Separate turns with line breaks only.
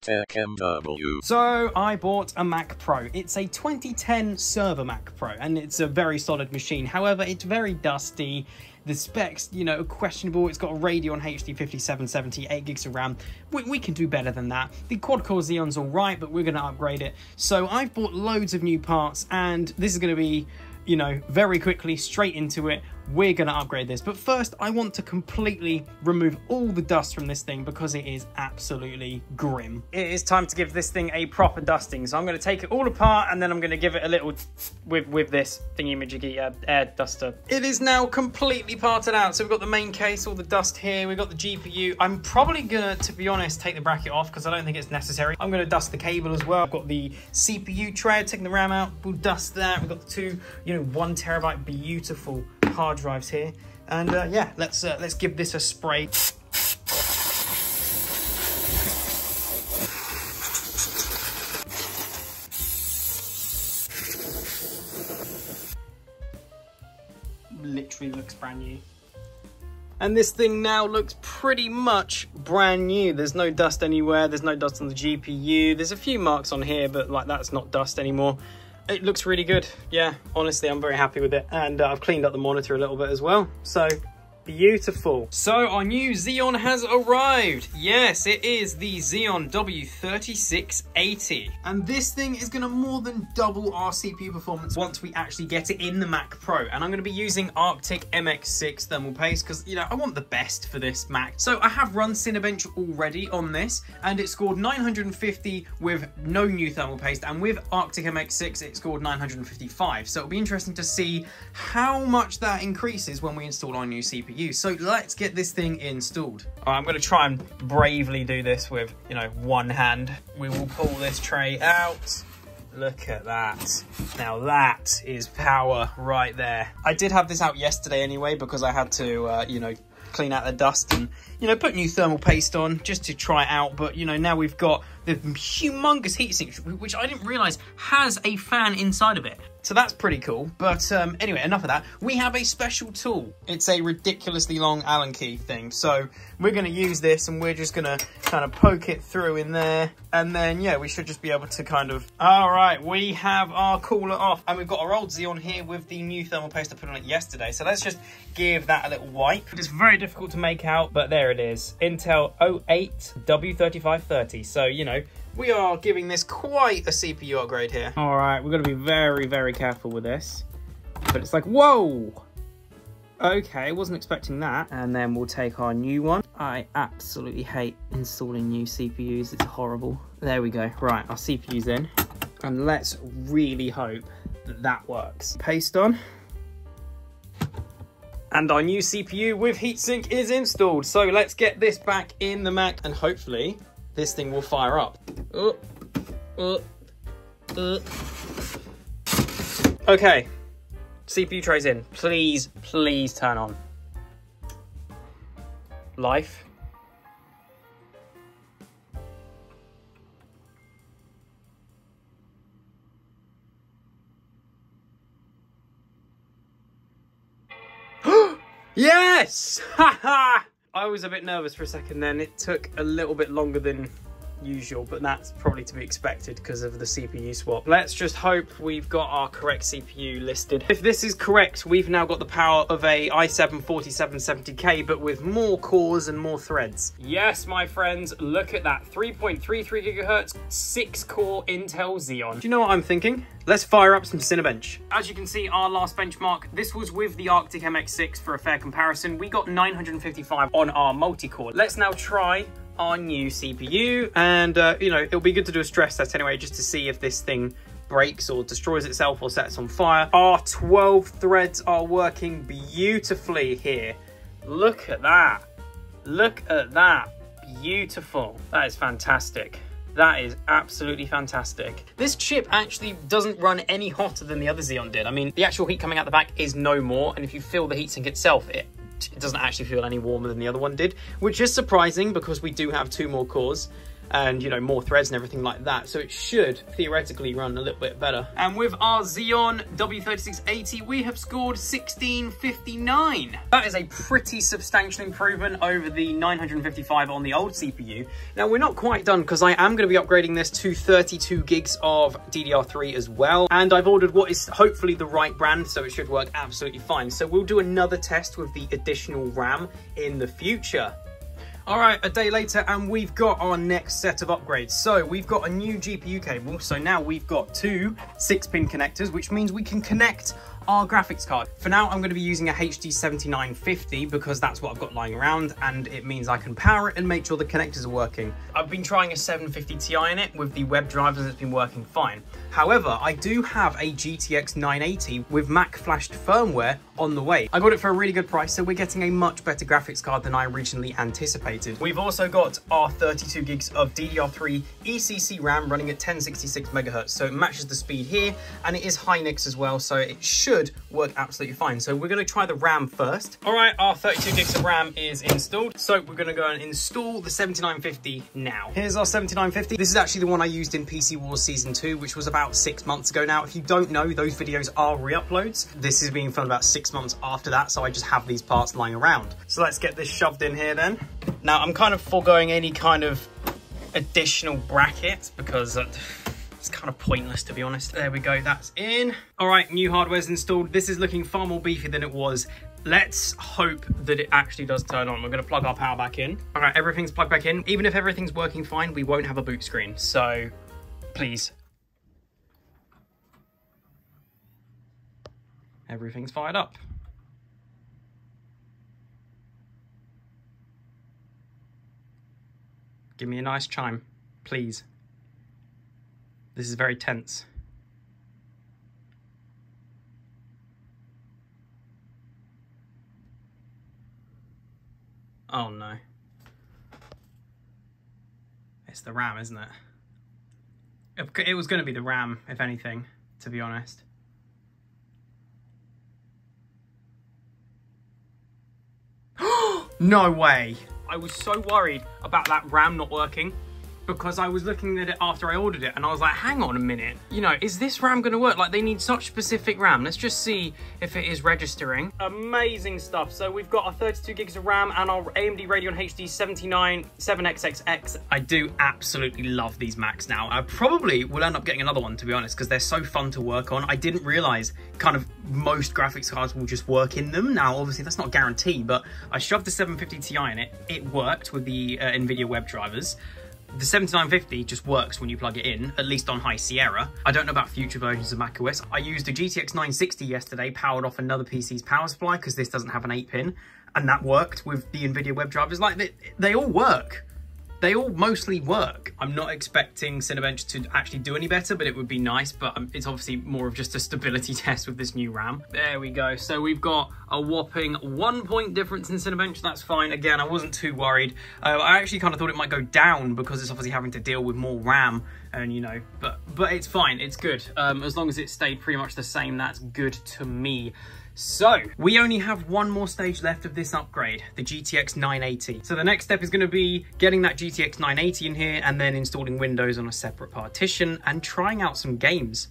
TechMW.
So I bought a Mac Pro. It's a 2010 server Mac Pro, and it's a very solid machine. However, it's very dusty. The specs, you know, questionable. It's got a Radeon HD 5770, 8 gigs of RAM. We can do better than that. The quad-core Xeon's all right, but we're going to upgrade it. So I've bought loads of new parts, and this is going to be, you know, very quickly, straight into it. We're going to upgrade this. But first, I want to completely remove all the dust from this thing because it is absolutely grim. It is time to give this thing a proper dusting. So I'm going to take it all apart and then I'm going to give it a little with this thingy-majiggy air duster. It is now completely parted out. So we've got the main case, all the dust here. We've got the GPU. I'm probably going to be honest, take the bracket off because I don't think it's necessary. I'm going to dust the cable as well. I've got the CPU tray, taking the RAM out. We'll dust that. We've got the two, you know, 1 terabyte beautiful hard drives here, and yeah, let's give this a spray. Literally looks brand new. And this thing now looks pretty much brand new. There's no dust anywhere. There's no dust on the GPU. There's a few marks on here, but like that's not dust anymore. It looks really good. Yeah, honestly, I'm very happy with it. And I've cleaned up the monitor a little bit as well. So beautiful. So our new Xeon has arrived. Yes, it is the Xeon W3680. And this thing is gonna more than double our CPU performance once we actually get it in the Mac Pro. And I'm gonna be using Arctic MX6 thermal paste because, you know, I want the best for this Mac. So I have run Cinebench already on this and it scored 950 with no new thermal paste. And with Arctic MX6, it scored 955. So it'll be interesting to see how much that increases when we install our new CPU. So let's get this thing installed. All right, I'm going to try and bravely do this with, you know, one hand. We will pull this tray out. Look at that. Now that is power right there. I did have this out yesterday anyway because I had to, you know, clean out the dust and, you know, put new thermal paste on just to try it out. But, you know, now we've got the humongous heatsink, which I didn't realize has a fan inside of it. So that's pretty cool. But anyway, enough of that. We have a special tool. It's a ridiculously long Allen key thing. So we're going to use this and we're just going to kind of poke it through in there. And then, yeah, we should just be able to kind of... All right, we have our cooler off. And we've got our old Xeon here with the new thermal paste I put on it yesterday. So let's just give that a little wipe. It's very difficult to make out, but there it is. Intel 08 W3530. So, you know, we are giving this quite a CPU upgrade here. All right, we're going to be very, very careful with this. But it's like, whoa! Okay, wasn't expecting that. And then we'll take our new one. I absolutely hate installing new CPUs. It's horrible. There we go. Right, our CPU's in. And let's really hope that that works. Paste on. And our new CPU with heatsink is installed. So let's get this back in the Mac and hopefully this thing will fire up. Okay, CPU tray's in. Please, please turn on. Life. Yes! Haha! I was a bit nervous for a second then. It took a little bit longer than usual, but that's probably to be expected because of the CPU swap. Let's just hope we've got our correct CPU listed. If this is correct, we've now got the power of a i7 4770K, but with more cores and more threads. Yes, my friends, look at that. 3.33 gigahertz, 6-core Intel Xeon. Do you know what I'm thinking? Let's fire up some Cinebench. As you can see, our last benchmark, this was with the Arctic MX6 for a fair comparison. We got 955 on our multi-core. Let's now try our new CPU, and you know, it'll be good to do a stress test anyway, just to see if this thing breaks or destroys itself or sets on fire. Our 12 threads are working beautifully here. Look at that. Look at that. Beautiful. That is fantastic. That is absolutely fantastic. This chip actually doesn't run any hotter than the other Xeon did. I mean, the actual heat coming out the back is no more, and if you feel the heatsink itself, it doesn't actually feel any warmer than the other one did, which is surprising because we do have 2 more cores. and, you know, more threads and everything like that. So it should theoretically run a little bit better. And with our Xeon W3680, we have scored 1659. That is a pretty substantial improvement over the 955 on the old CPU. Now, we're not quite done because I am going to be upgrading this to 32 gigs of DDR3 as well. And I've ordered what is hopefully the right brand, so it should work absolutely fine. So we'll do another test with the additional RAM in the future. All right, a day later, and we've got our next set of upgrades. So we've got a new GPU cable. So now we've got two 6-pin connectors, which means we can connect our graphics card. For now, I'm going to be using a HD 7950 because that's what I've got lying around, and it means I can power it and make sure the connectors are working. I've been trying a 750 Ti in it with the web drivers, and it's been working fine. However, I do have a GTX 980 with Mac flashed firmware on the way. I got it for a really good price, so we're getting a much better graphics card than I originally anticipated. We've also got our 32 gigs of DDR3 ECC RAM running at 1066 megahertz, so it matches the speed here, and it is Hynix as well, so it should work absolutely fine. So we're going to try the RAM first. All right, our 32 gigs of RAM is installed, so we're going to go and install the 7950 now. Here's our 7950. This is actually the one I used in PC Wars Season 2, which was about 6 months ago now. If you don't know, those videos are re-uploads. This is being filmed about 6 months after that, so I just have these parts lying around. So let's get this shoved in here then. Now, I'm kind of foregoing any kind of additional brackets because it's kind of pointless, to be honest. There we go, that's in. All right, new hardware's installed. This is looking far more beefy than it was. Let's hope that it actually does turn on. We're going to plug our power back in. All right, everything's plugged back in. Even if everything's working fine, we won't have a boot screen. So please. Everything's fired up. Give me a nice chime, please. This is very tense. Oh no. It's the RAM, isn't it? It was going to be the RAM, if anything, to be honest. No way. I was so worried about that RAM not working because I was looking at it after I ordered it and I was like, hang on a minute, you know, is this RAM going to work? Like, they need such specific RAM. Let's just see if it is registering. Amazing stuff. So we've got our 32 gigs of RAM and our AMD Radeon HD 7XXX. I do absolutely love these Macs now. I probably will end up getting another one, to be honest, because they're so fun to work on. I didn't realize kind of most graphics cards will just work in them. Now, obviously that's not a guarantee, but I shoved the 750 Ti in it. It worked with the NVIDIA web drivers. The 7950 just works when you plug it in, at least on High Sierra. I don't know about future versions of macOS. I used a GTX 960 yesterday, powered off another PC's power supply because this doesn't have an 8-pin, and that worked with the NVIDIA web drivers. Like, they all work. They all mostly work. I'm not expecting Cinebench to actually do any better, but it would be nice, but it's obviously more of just a stability test with this new RAM. There we go. So we've got a whopping 1 point difference in Cinebench. That's fine. Again, I wasn't too worried. I actually kind of thought it might go down because it's obviously having to deal with more RAM and, you know, but it's fine. It's good. As long as it stayed pretty much the same, that's good to me. So, we only have one more stage left of this upgrade, the GTX 980. So the next step is going to be getting that GTX 980 in here and then installing Windows on a separate partition and trying out some games